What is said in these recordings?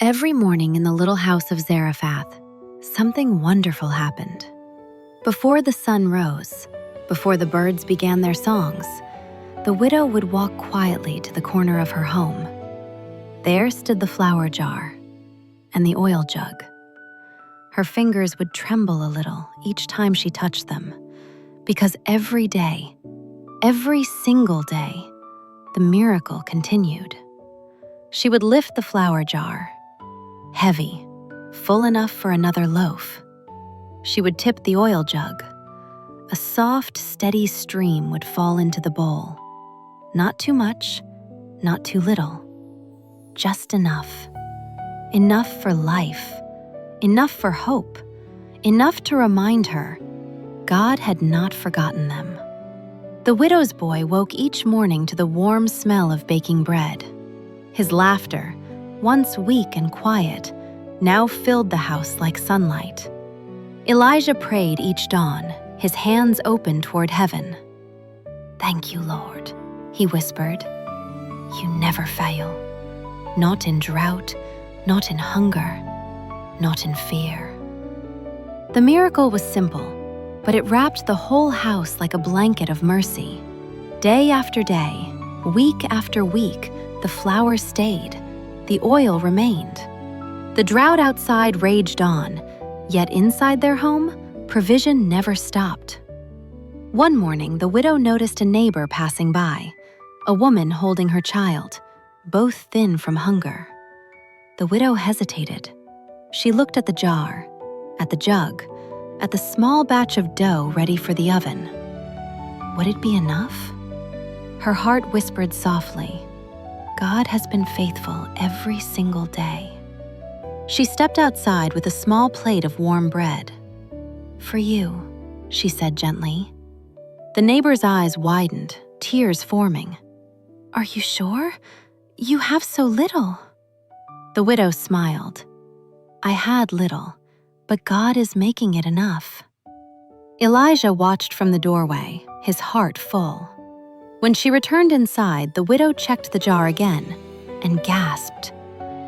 Every morning in the little house of Zarephath, something wonderful happened. Before the sun rose, before the birds began their songs, the widow would walk quietly to the corner of her home. There stood the flour jar and the oil jug. Her fingers would tremble a little each time she touched them, because every day, every single day, the miracle continued. She would lift the flour jar, heavy, full enough for another loaf. She would tip the oil jug. A soft, steady stream would fall into the bowl. Not too much, not too little. Just enough. Enough for life. Enough for hope. Enough to remind her God had not forgotten them. The widow's boy woke each morning to the warm smell of baking bread. His laughter, once weak and quiet, now filled the house like sunlight. Elijah prayed each dawn, his hands open toward heaven. "Thank you, Lord," he whispered. "You never fail. Not in drought, not in hunger, not in fear." The miracle was simple, but it wrapped the whole house like a blanket of mercy. Day after day, week after week, the flour stayed. The oil remained. The drought outside raged on, yet inside their home, provision never stopped. One morning, the widow noticed a neighbor passing by, a woman holding her child, both thin from hunger. The widow hesitated. She looked at the jar, at the jug, at the small batch of dough ready for the oven. Would it be enough? Her heart whispered softly, "God has been faithful every single day." She stepped outside with a small plate of warm bread. "For you," she said gently. The neighbor's eyes widened, tears forming. "Are you sure? You have so little." The widow smiled. "I had little, but God is making it enough." Elijah watched from the doorway, his heart full. When she returned inside, the widow checked the jar again and gasped.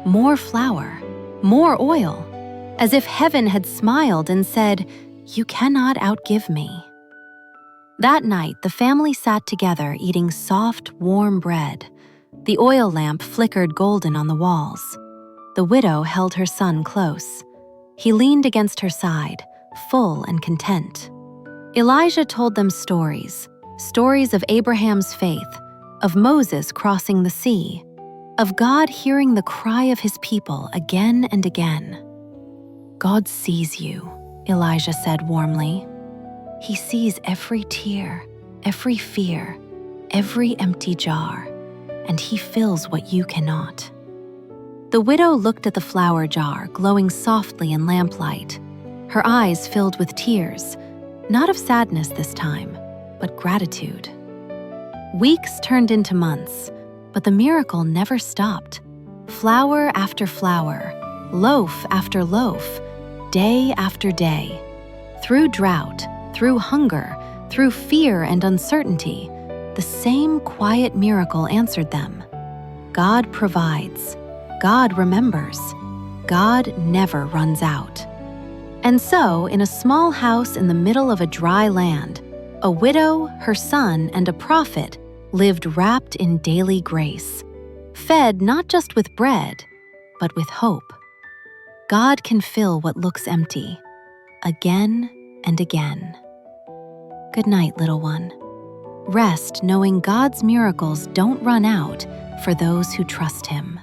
More flour, more oil, as if heaven had smiled and said, "You cannot outgive me." That night, the family sat together eating soft, warm bread. The oil lamp flickered golden on the walls. The widow held her son close. He leaned against her side, full and content. Elijah told them stories of Abraham's faith, of Moses crossing the sea, of God hearing the cry of his people again and again. "God sees you," Elijah said warmly. "He sees every tear, every fear, every empty jar, and he fills what you cannot." The widow looked at the flour jar glowing softly in lamplight. Her eyes filled with tears, not of sadness this time, but gratitude. Weeks turned into months, but the miracle never stopped. Flour after flour, loaf after loaf, day after day. Through drought, through hunger, through fear and uncertainty, the same quiet miracle answered them. God provides. God remembers. God never runs out. And so, in a small house in the middle of a dry land, a widow, her son, and a prophet lived wrapped in daily grace, fed not just with bread, but with hope. God can fill what looks empty, again and again. Good night, little one. Rest knowing God's miracles don't run out for those who trust Him.